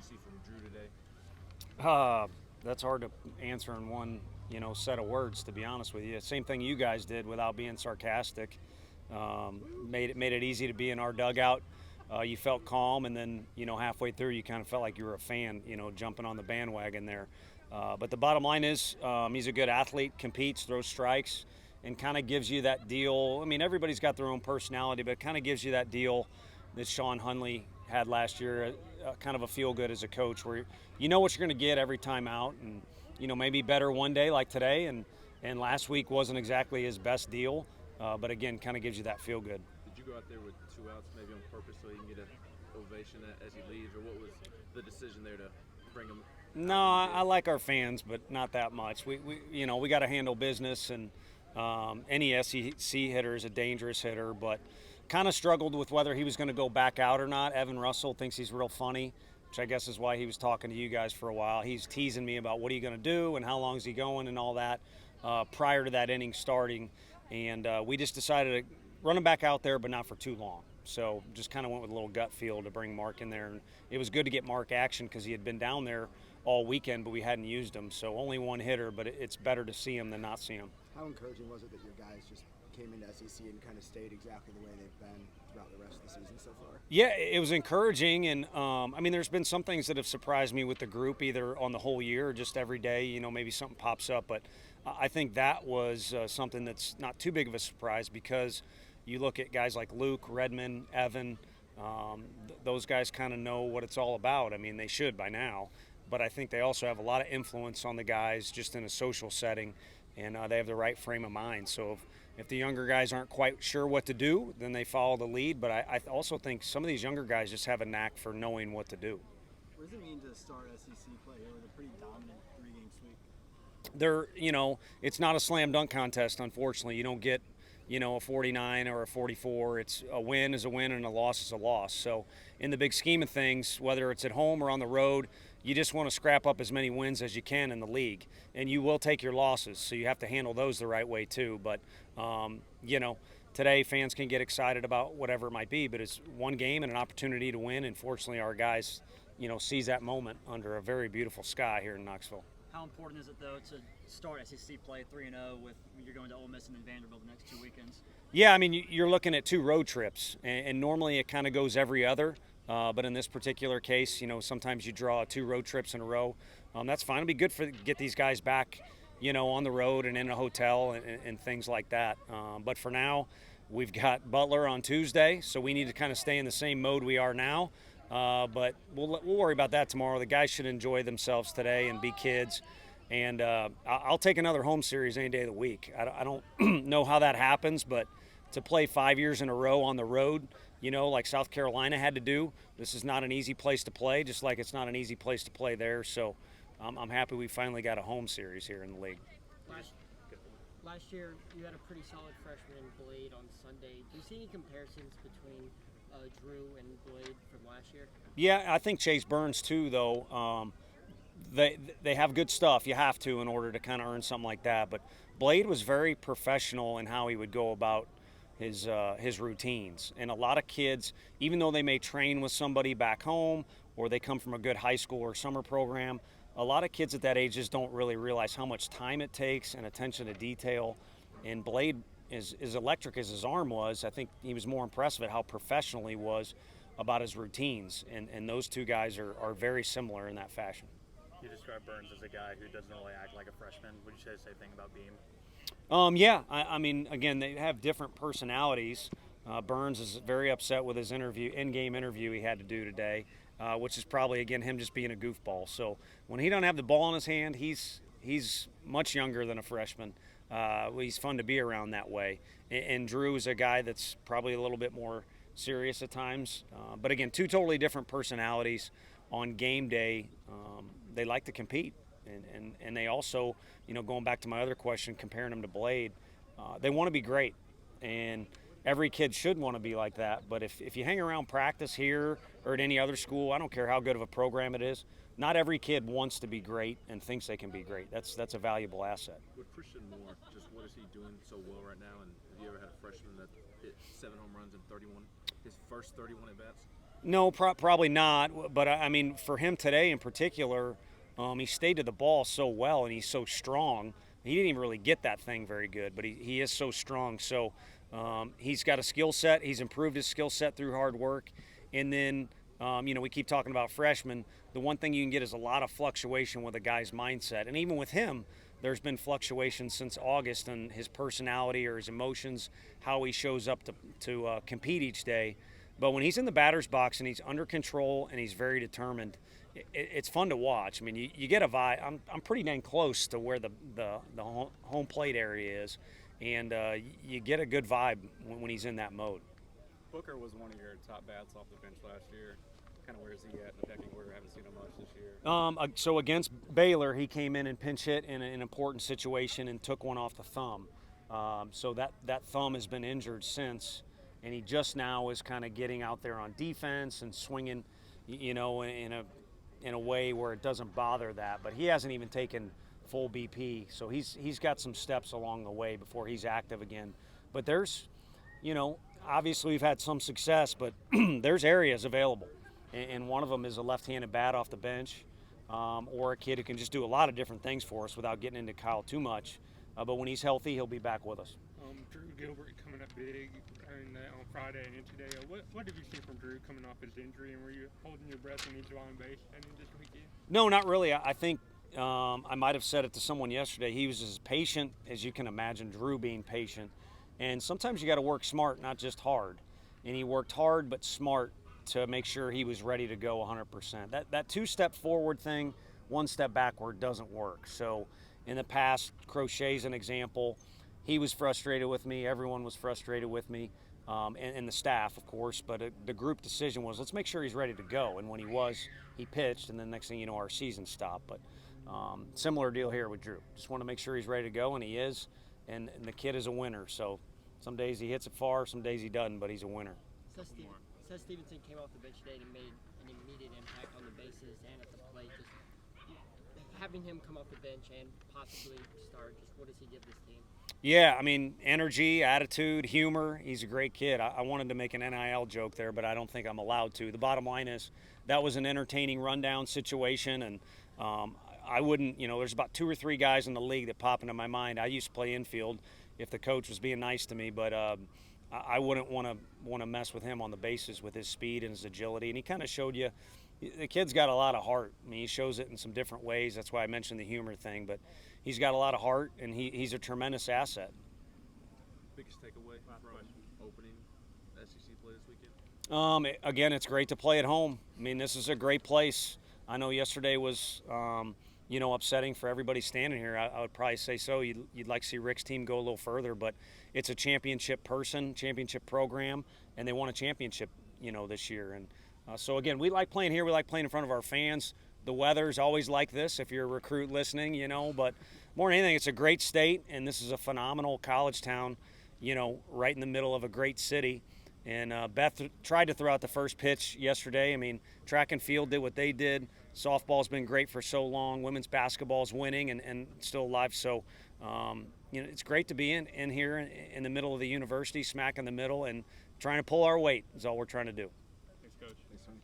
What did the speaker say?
see from Drew today? That's hard to answer in one, set of words. To be honest with you, same thing you guys did without being sarcastic. Made it easy to be in our dugout. You felt calm, and then halfway through, you kind of felt like you were a fan, jumping on the bandwagon there. But the bottom line is, he's a good athlete, competes, throws strikes, and kind of gives you that deal. I mean, everybody's got their own personality, but it kind of gives you that deal that Sean Hunley had last year, kind of a feel good as a coach, where you know what you're going to get every time out, and maybe better one day like today, and last week wasn't exactly his best deal, but again, kind of gives you that feel good. Did you go out there with 2 outs, maybe on purpose, so you can get an ovation as he leaves, or what was the decision there to bring him? No, I like our fans, but not that much. We got to handle business, and any SEC hitter is a dangerous hitter, but kind of struggled with whether he was going to go back out or not. Evan Russell thinks he's real funny, which I guess is why he was talking to you guys for a while. He's teasing me about what are you going to do and how long is he going and all that prior to that inning starting. And we just decided to run him back out there, but not for too long. So just kind of went with a little gut feel to bring Mark in there. And it was good to get Mark action because he had been down there all weekend, but we hadn't used him. So only one hitter, but it's better to see him than not see him. How encouraging was it that your guys just came into SEC and kind of stayed exactly the way they've been throughout the rest of the season so far? Yeah, it was encouraging, and there's been some things that have surprised me with the group, either on the whole year or just every day. Maybe something pops up, but I think that was something that's not too big of a surprise because you look at guys like Luke, Redmond, Evan. Those guys kind of know what it's all about. I mean, they should by now, but I think they also have a lot of influence on the guys just in a social setting, and they have the right frame of mind. So if the younger guys aren't quite sure what to do, then they follow the lead. But I also think some of these younger guys just have a knack for knowing what to do. What does it mean to start SEC play here with a pretty dominant 3-game sweep? It's not a slam dunk contest, unfortunately. You don't get, a 49 or a 44. It's a win is a win and a loss is a loss. So in the big scheme of things, whether it's at home or on the road, you just want to scrap up as many wins as you can in the league. And you will take your losses, so you have to handle those the right way too. But, today fans can get excited about whatever it might be, but it's one game and an opportunity to win. And fortunately, our guys, seize that moment under a very beautiful sky here in Knoxville. How important is it, though, to start SEC play 3-0 with you're going to Ole Miss and then Vanderbilt the next 2 weekends? Yeah, I mean, you're looking at 2 road trips, and normally it kind of goes every other. But in this particular case, sometimes you draw 2 road trips in a row. That's fine. It'll be good to get these guys back, on the road and in a hotel and things like that. But for now, we've got Butler on Tuesday, so we need to kind of stay in the same mode we are now. But we'll worry about that tomorrow. The guys should enjoy themselves today and be kids. And I'll take another home series any day of the week. I don't know how that happens, but to play 5 years in a row on the road, like South Carolina had to do, this is not an easy place to play, just like it's not an easy place to play there. So I'm happy we finally got a home series here in the league. Last year, you had a pretty solid freshman in Blade on Sunday. Do you see any comparisons between Drew and Blade from last year? Yeah, I think Chase Burns too, though. They have good stuff. You have to in order to kind of earn something like that. But Blade was very professional in how he would go about his routines. And a lot of kids, even though they may train with somebody back home or they come from a good high school or summer program, a lot of kids at that age just don't really realize how much time it takes and attention to detail. And Blade, as electric as his arm was, I think he was more impressive at how professional he was about his routines. And those 2 guys are very similar in that fashion. You describe Burns as a guy who doesn't really act like a freshman. Would you say the same thing about Beam? Yeah, I mean, again, they have different personalities. Burns is very upset with his in-game interview he had to do today, which is probably, again, him just being a goofball. So when he don't have the ball in his hand, he's much younger than a freshman. He's fun to be around that way. And Drew is a guy that's probably a little bit more serious at times. But again, 2 totally different personalities. On game day, they like to compete. And they also, going back to my other question, comparing them to Blade, they want to be great. And every kid should want to be like that. But if you hang around practice here or at any other school, I don't care how good of a program it is, not every kid wants to be great and thinks they can be great. That's a valuable asset. With Christian Moore, just what is he doing so well right now? And have you ever had a freshman that hit 7 home runs in 31, his first 31 at-bats? No, probably not. But I mean, for him today in particular, he stayed to the ball so well, and he's so strong. He didn't even really get that thing very good, but he is so strong. So he's got a skill set. He's improved his skill set through hard work. And then, we keep talking about freshmen. The one thing you can get is a lot of fluctuation with a guy's mindset. And even with him, there's been fluctuation since August in his personality or his emotions, how he shows up to compete each day. But when he's in the batter's box and he's under control and he's very determined, it's fun to watch. I mean, you get a vibe. I'm pretty dang close to where the home plate area is, and you get a good vibe when he's in that mode. Booker was one of your top bats off the bench last year. Kind of where is he at in the pecking order? I haven't seen him much this year. So against Baylor, he came in and pinch hit in an important situation and took one off the thumb. So that thumb has been injured since. And he just now is kind of getting out there on defense and swinging, in a way where it doesn't bother that. But he hasn't even taken full BP, so he's got some steps along the way before he's active again. But there's, obviously we've had some success, but there's areas available, and one of them is a left-handed bat off the bench, or a kid who can just do a lot of different things for us without getting into Kyle too much. But when he's healthy, he'll be back with us. Drew Gilbert coming up big on Friday and today. What did you see from Drew coming off his injury, and were you holding your breath when he was on base heading this weekend? No, not really. I think I might have said it to someone yesterday. He was as patient as you can imagine, Drew being patient. And sometimes you got to work smart, not just hard. And he worked hard but smart to make sure he was ready to go 100%. That two-step forward thing, one step backward doesn't work. So in the past, Crochet's an example. He was frustrated with me. Everyone was frustrated with me, and the staff, of course. But the group decision was, let's make sure he's ready to go. And when he was, he pitched, and then next thing you know, our season stopped. But similar deal here with Drew. Just want to make sure he's ready to go, and he is. And the kid is a winner. So some days he hits it far, some days he doesn't, but he's a winner. Seth Stevenson came off the bench today and made an immediate impact on the bases and at the plate. Just having him come off the bench and possibly start, just what does he give this team? Yeah, I mean, energy, attitude, humor. He's a great kid. I wanted to make an NIL joke there, but I don't think I'm allowed to. The bottom line is that was an entertaining rundown situation, and I wouldn't, there's about 2 or 3 guys in the league that pop into my mind. I used to play infield if the coach was being nice to me, but I wouldn't want to mess with him on the bases with his speed and his agility. And he kind of showed you, the kid's got a lot of heart. I mean, he shows it in some different ways. That's why I mentioned the humor thing, but he's got a lot of heart, and he's a tremendous asset. Biggest takeaway from opening SEC play this weekend? Again, it's great to play at home. I mean, this is a great place. I know yesterday was, upsetting for everybody standing here. I would probably say so. You'd like to see Rick's team go a little further, but it's a championship program, and they won a championship, this year. And so, again, we like playing here. We like playing in front of our fans. The weather's always like this if you're a recruit listening, but more than anything, it's a great state, and this is a phenomenal college town, right in the middle of a great city. And Beth tried to throw out the first pitch yesterday. I mean, track and field did what they did. Softball's been great for so long. Women's basketball's winning and still alive. So, it's great to be in here in the middle of the university, smack in the middle, and trying to pull our weight is all we're trying to do. Thanks, Coach. Thanks, Tony.